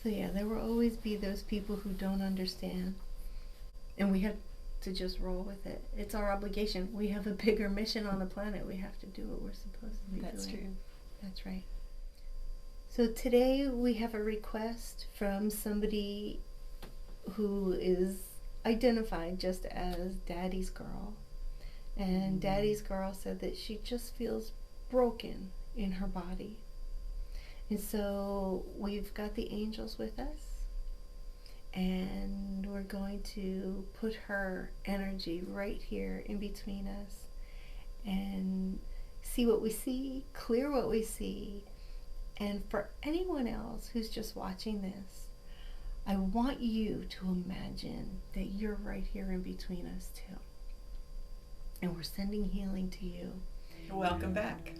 So yeah, there will always be those people who don't understand. And we have to just roll with it. It's our obligation. We have a bigger mission on the planet. We have to do what we're supposed to be doing. That's true. That's right. So today we have a request from somebody who is identified just as Daddy's Girl. And Daddy's Girl said that she just feels broken in her body. And so we've got the angels with us, and we're going to put her energy right here in between us and see what we see, clear what we see. And for anyone else who's just watching this, I want you to imagine that you're right here in between us too. And we're sending healing to you. Welcome back.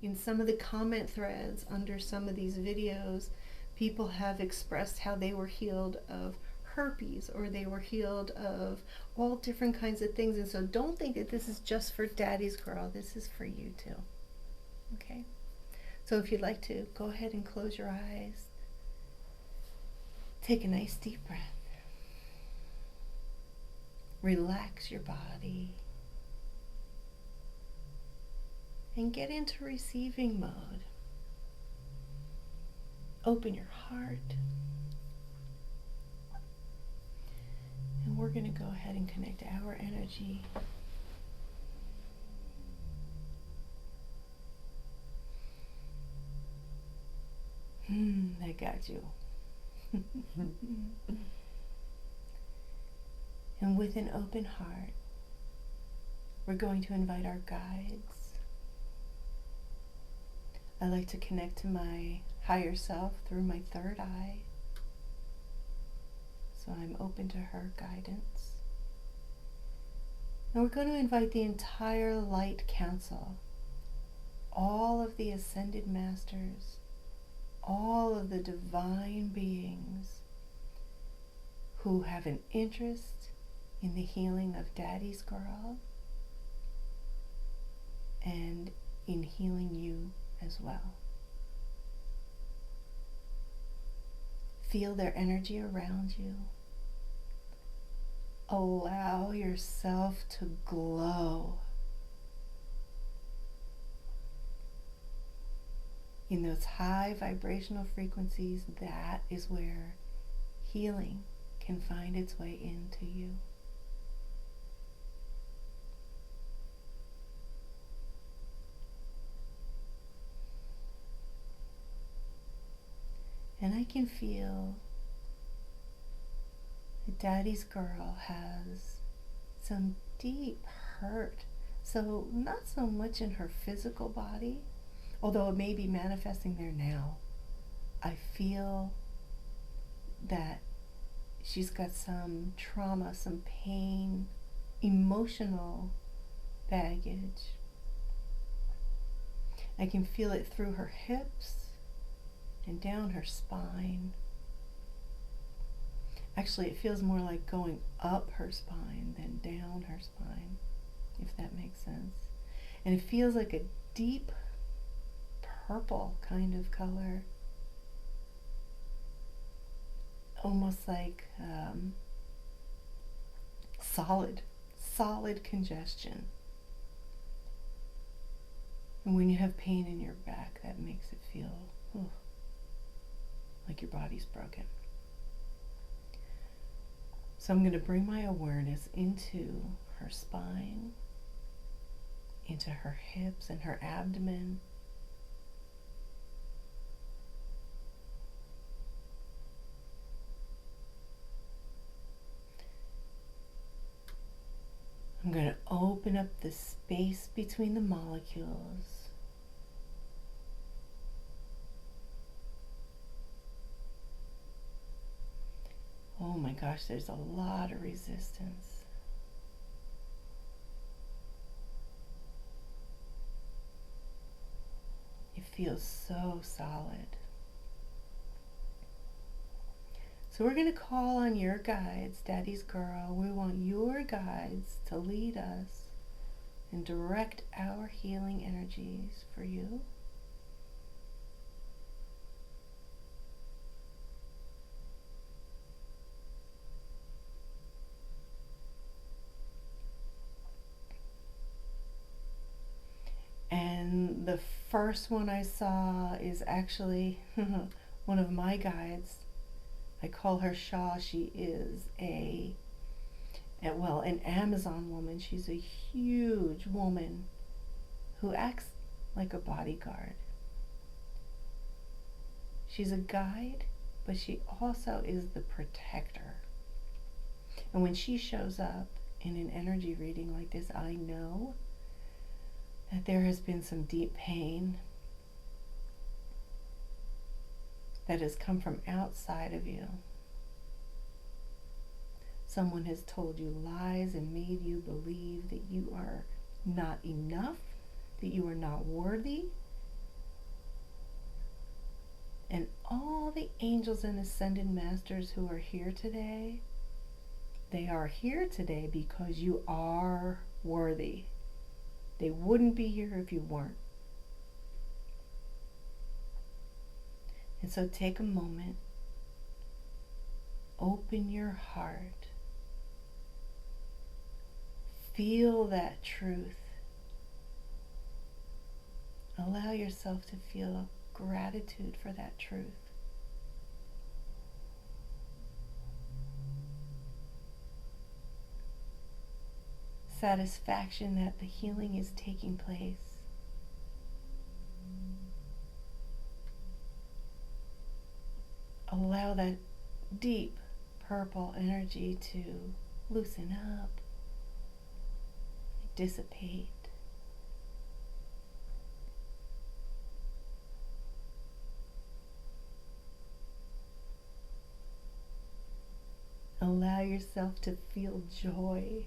In some of the comment threads under some of these videos, people have expressed how they were healed of herpes, or they were healed of all different kinds of things. And so don't think that this is just for Daddy's Girl. This is for you too. Okay? So if you'd like to, go ahead and close your eyes. Take a nice deep breath. Relax your body. And get into receiving mode. Open your heart. And we're going to go ahead and connect our energy I got you. And with an open heart, we're going to invite our guides. I like to connect to my higher self through my third eye. So I'm open to her guidance. And we're going to invite the entire Light Council, all of the Ascended Masters, all of the divine beings who have an interest in the healing of Daddy's Girl and in healing you as well. Feel their energy around you. Allow yourself to glow in those high vibrational frequencies. That is where healing can find its way into you. And I can feel that Daddy's Girl has some deep hurt. So not so much in her physical body, although it may be manifesting there now. I feel that she's got some trauma, some pain, emotional baggage. I can feel it through her hips and down her spine. Actually, it feels more like going up her spine than down her spine, if that makes sense. And it feels like a deep purple kind of color, almost like solid congestion. And when you have pain in your back, that makes it feel like your body's broken. So I'm going to bring my awareness into her spine, into her hips and her abdomen. I'm going to open up the space between the molecules. Oh my gosh, there's a lot of resistance. feels so solid. So we're going to call on your guides, Daddy's girl. We want your guides to lead us and direct our healing energies for you. And the first one I saw is actually one of my guides. I call her Shaw. She is an Amazon woman. She's a huge woman who acts like a bodyguard. She's a guide, but she also is the protector. And when she shows up in an energy reading like this, I know that there has been some deep pain that has come from outside of you. Someone has told you lies and made you believe that you are not enough, that you are not worthy. And all the angels and ascended masters who are here today, they are here today because you are worthy. They wouldn't be here if you weren't. And so take a moment, open your heart, feel that truth. Allow yourself to feel gratitude for that truth. Satisfaction that the healing is taking place. Allow that deep purple energy to loosen up, dissipate. Allow yourself to feel joy.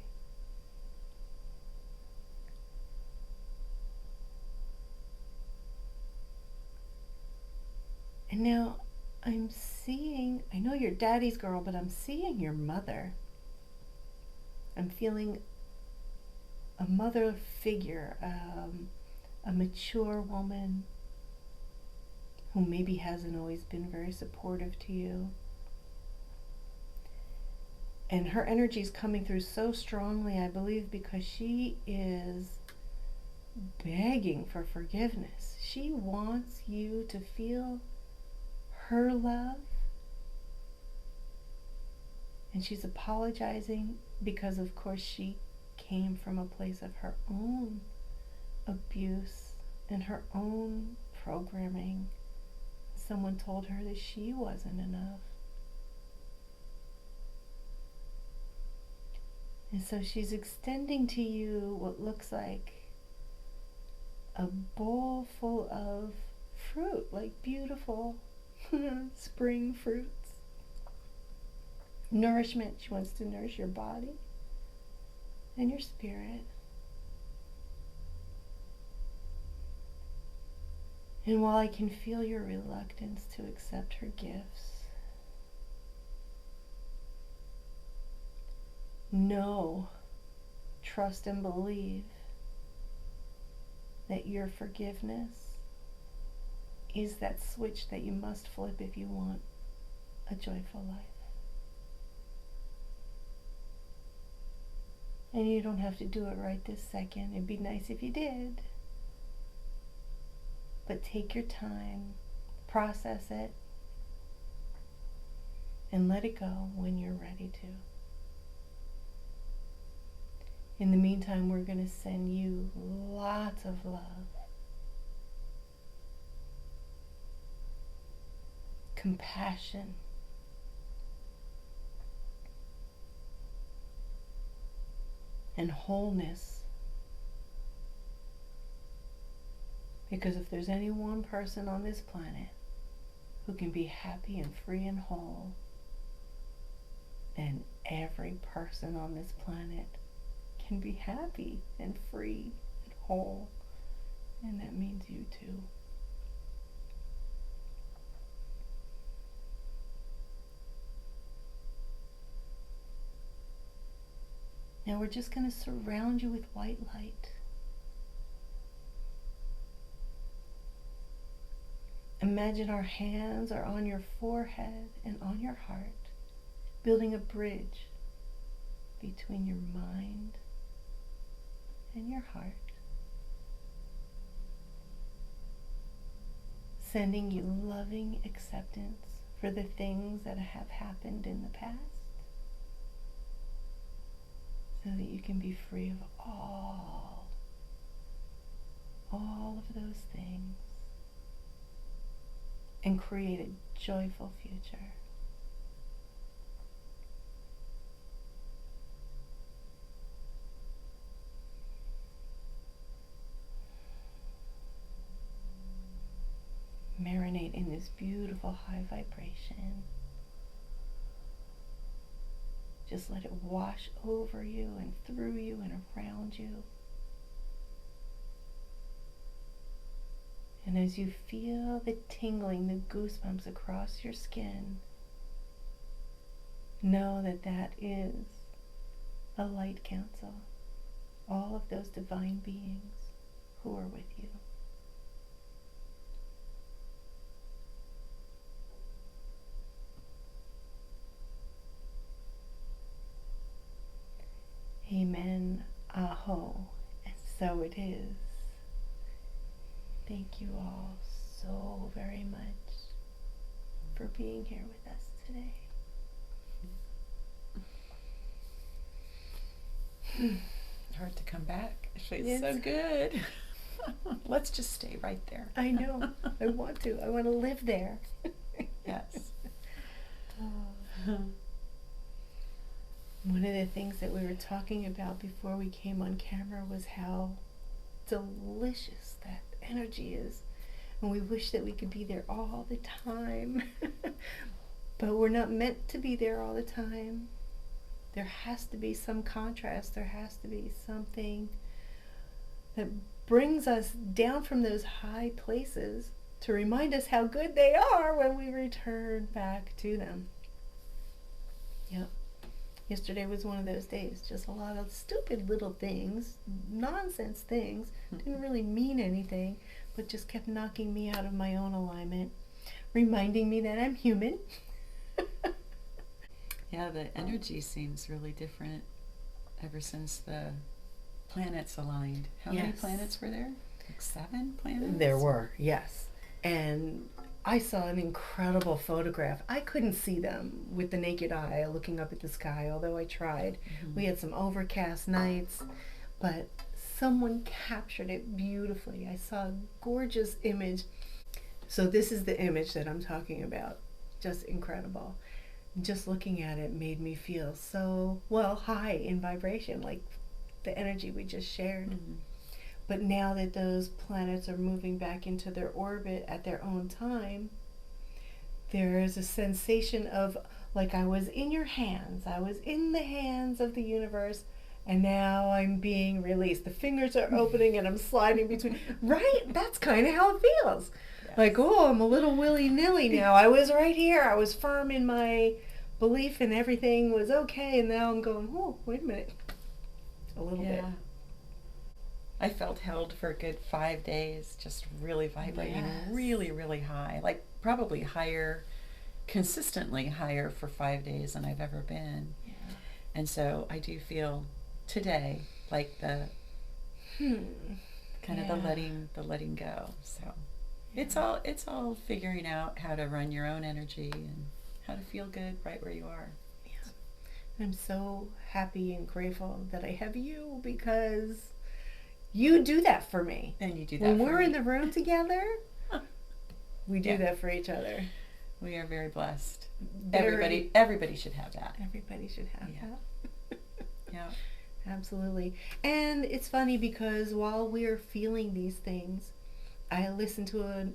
And now I'm seeing, I know you're Daddy's girl, but I'm seeing your mother. I'm feeling a mother figure, a mature woman who maybe hasn't always been very supportive to you. And her energy is coming through so strongly, I believe, because she is begging for forgiveness. She wants you to feel her love. And she's apologizing because, of course, she came from a place of her own abuse and her own programming. Someone told her that she wasn't enough. And so she's extending to you what looks like a bowl full of fruit, like beautiful spring fruits. Nourishment. She wants to nourish your body and your spirit. And while I can feel your reluctance to accept her gifts, know, trust, and believe that your forgiveness is that switch that you must flip if you want a joyful life. And you don't have to do it right this second. It'd be nice if you did. But take your time, process it, and let it go when you're ready to. In the meantime, we're going to send you lots of love, compassion, and wholeness. Because if there's any one person on this planet who can be happy and free and whole, then every person on this planet can be happy and free and whole. And that means you too. Now we're just going to surround you with white light. Imagine our hands are on your forehead and on your heart, building a bridge between your mind and your heart. Sending you loving acceptance for the things that have happened in the past, so that you can be free of all of those things and create a joyful future. Marinate in this beautiful high vibration. Just let it wash over you and through you and around you. And as you feel the tingling, the goosebumps across your skin, know that that is a light council. All of those divine beings who are with you. Amen, aho, and so it is. Thank you all so very much for being here with us today. Hard to come back. It feels so good. Let's just stay right there. I know. I want to. I want to live there. Yes. One of the things that we were talking about before we came on camera was how delicious that energy is. And we wish that we could be there all the time. But we're not meant to be there all the time. There has to be some contrast. There has to be something that brings us down from those high places to remind us how good they are when we return back to them. Yep. Yesterday was one of those days. Just a lot of stupid little things, nonsense things, didn't really mean anything, but just kept knocking me out of my own alignment, reminding me that I'm human. Yeah, the energy seems really different ever since the planets aligned. How many planets were there? Like 7 planets? There were, yes. And I saw an incredible photograph. I couldn't see them with the naked eye looking up at the sky, although I tried. Mm-hmm. We had some overcast nights, but someone captured it beautifully. I saw a gorgeous image. So this is the image that I'm talking about. Just incredible. Just looking at it made me feel so, high in vibration, like the energy we just shared. Mm-hmm. But now that those planets are moving back into their orbit at their own time, there is a sensation of, like, I was in your hands, I was in the hands of the universe, and now I'm being released. The fingers are opening and I'm sliding between. Right? That's kind of how it feels. Yes. Like, oh, I'm a little willy-nilly now. I was right here. I was firm in my belief and everything was okay, and now I'm going, oh, wait a minute. A little bit. I felt held for a good 5 days, just really vibrating, really, really high. Like probably higher, consistently higher for 5 days than I've ever been. Yeah. And so I do feel today like the kind of the letting go. So it's all figuring out how to run your own energy and how to feel good right where you are. Yeah. I'm so happy and grateful that I have you, because you do that for me. And you do that when for we're me. In the room together. We do that for each other. We are very blessed. Everybody should have that. Everybody should have that. Yeah. Absolutely. And it's funny because while we're feeling these things, I listened to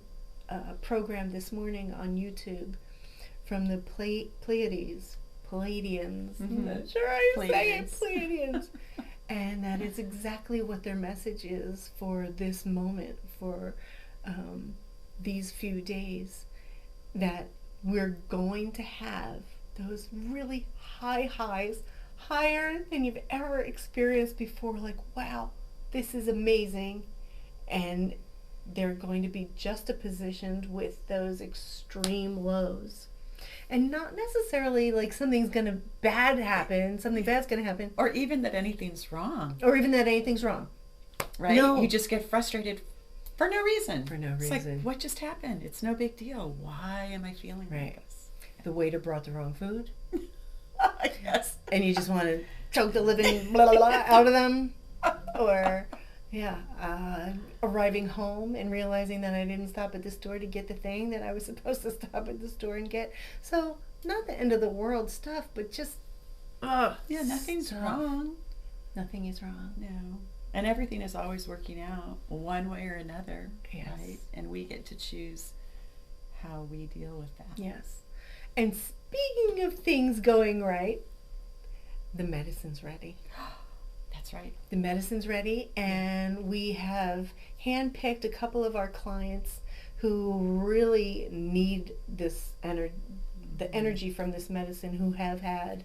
a program this morning on YouTube from the Pleiadians. Mm-hmm. I'm not sure how you say it. Pleiadians. And that is exactly what their message is for this moment, for these few days, that we're going to have those really high highs, higher than you've ever experienced before. Like, wow, this is amazing. And they're going to be juxtapositioned with those extreme lows. And not necessarily like something bad's gonna happen. Or even that anything's wrong. Or even that anything's wrong. Right? No. You just get frustrated for no reason. For no It's reason. like, what just happened? It's no big deal. Why am I feeling Right. like this? The waiter brought the wrong food. Yes. And you just want to choke the living blah, blah, blah out of them. Or, arriving home and realizing that I didn't stop at the store to get the thing that I was supposed to stop at the store and get. So, not the end of the world stuff, but just, yeah, nothing's wrong. Nothing is wrong. No. And everything is always working out one way or another. Yes. Right? And we get to choose how we deal with that. Yes. And speaking of things going right, the medicine's ready. That's right. The medicine's ready, and we have handpicked a couple of our clients who really need this the energy from this medicine, who have had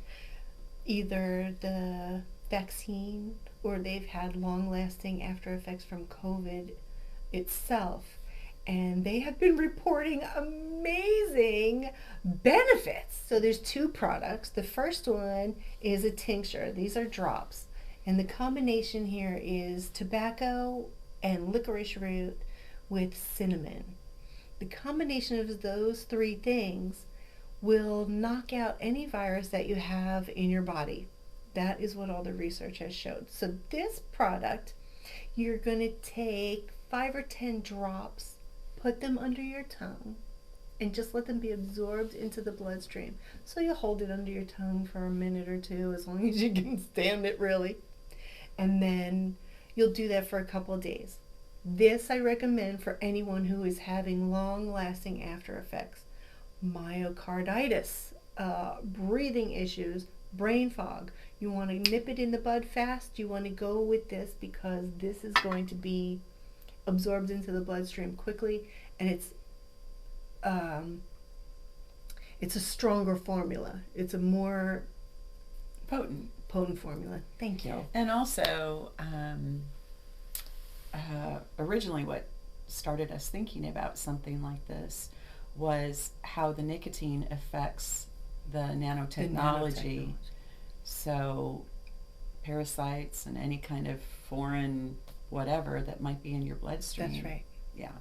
either the vaccine or they've had long-lasting after effects from COVID itself. And they have been reporting amazing benefits. So there's 2 products. The first one is a tincture. These are drops. And the combination here is tobacco and licorice root with cinnamon. The combination of those 3 things will knock out any virus that you have in your body. That is what all the research has showed. So this product, you're going to take 5 or 10 drops, put them under your tongue, and just let them be absorbed into the bloodstream. So you hold it under your tongue for a minute or 2, as long as you can stand it, really. And then you'll do that for a couple of days. This I recommend for anyone who is having long-lasting after effects. Myocarditis, breathing issues, brain fog. You want to nip it in the bud fast. You want to go with this because this is going to be absorbed into the bloodstream quickly, and it's a stronger formula. It's a more potent formula. Thank you. And also, originally what started us thinking about something like this was how the nicotine affects the nanotechnology. So parasites and any kind of foreign whatever that might be in your bloodstream. That's right. Yeah.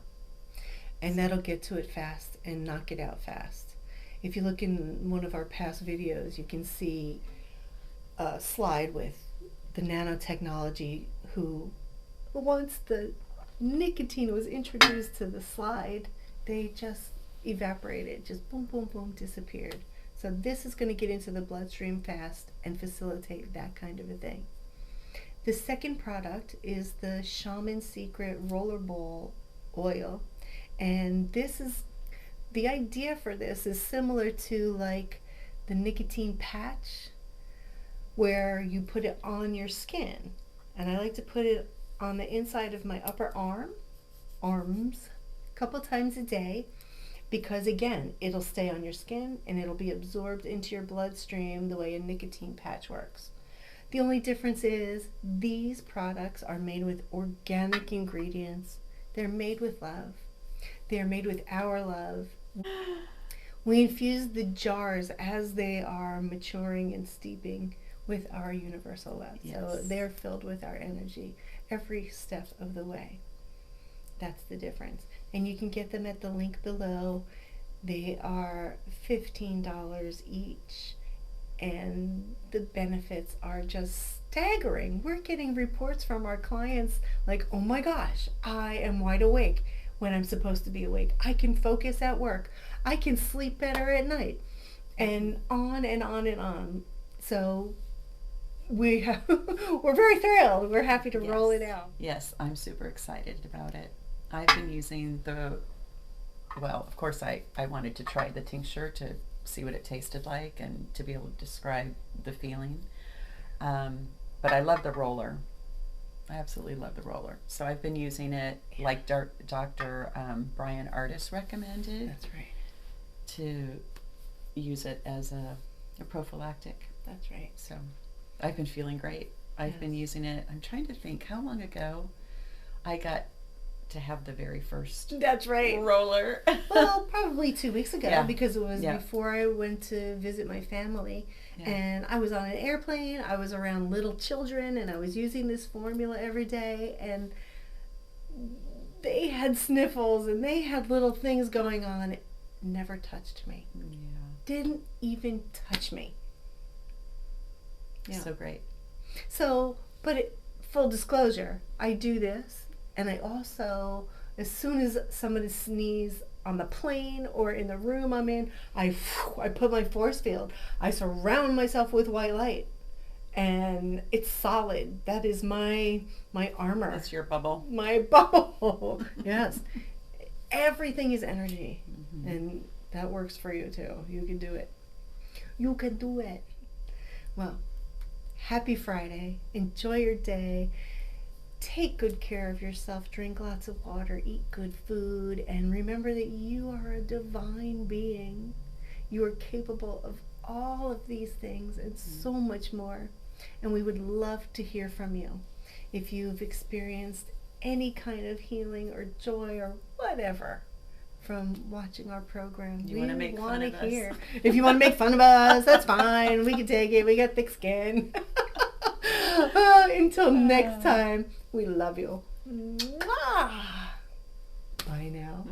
And that'll get to it fast and knock it out fast. If you look in one of our past videos, you can see a slide with the nanotechnology who, once the nicotine was introduced to the slide, they just evaporated, just boom, boom, boom, disappeared. So this is going to get into the bloodstream fast and facilitate that kind of a thing. The second product is the Shaman Secret Rollerball Oil. And the idea for this is similar to like the nicotine patch, where you put it on your skin. And I like to put it on the inside of my upper arms, a couple times a day, because again, it'll stay on your skin and it'll be absorbed into your bloodstream the way a nicotine patch works. The only difference is these products are made with organic ingredients. They're made with love. They're made with our love. We infuse the jars as they are maturing and steeping with our universal love. Yes. So they're filled with our energy every step of the way. That's the difference. And you can get them at the link below. They are $15 each. And the benefits are just staggering. We're getting reports from our clients like, oh my gosh, I am wide awake when I'm supposed to be awake. I can focus at work. I can sleep better at night. And on and on and on. So we're very thrilled. We're happy to roll it out. Yes, I'm super excited about it. I've been using of course I wanted to try the tincture to see what it tasted like and to be able to describe the feeling. But I love the roller. I absolutely love the roller. So I've been using it like Dr. Brian Artis recommended. That's right. To use it as a prophylactic. That's right. So I've been feeling great. I've been using it. I'm trying to think how long ago I got to have the very first That's right. roller. Well, probably 2 weeks ago, Yeah. because it was Yeah. before I went to visit my family. Yeah. And I was on an airplane, I was around little children, and I was using this formula every day, and they had sniffles and they had little things going on. It never touched me. Yeah. Didn't even touch me. Yeah. So great. So, full disclosure, I do this, and I also, as soon as somebody sneezes on the plane or in the room I'm in, I put my force field. I surround myself with white light, and it's solid. That is my armor. That's your bubble. My bubble. Yes. Everything is energy, and that works for you too. You can do it. You can do it. Well, happy Friday. Enjoy your day. Take good care of yourself. Drink lots of water. Eat good food. And remember that you are a divine being. You are capable of all of these things and so much more. And we would love to hear from you. If you've experienced any kind of healing or joy or whatever from watching our program, You wanna make fun of us. hear. If you want to make fun of us, that's fine. We can take it. We got thick skin. Until next time, we love you. Mwah. Bye now.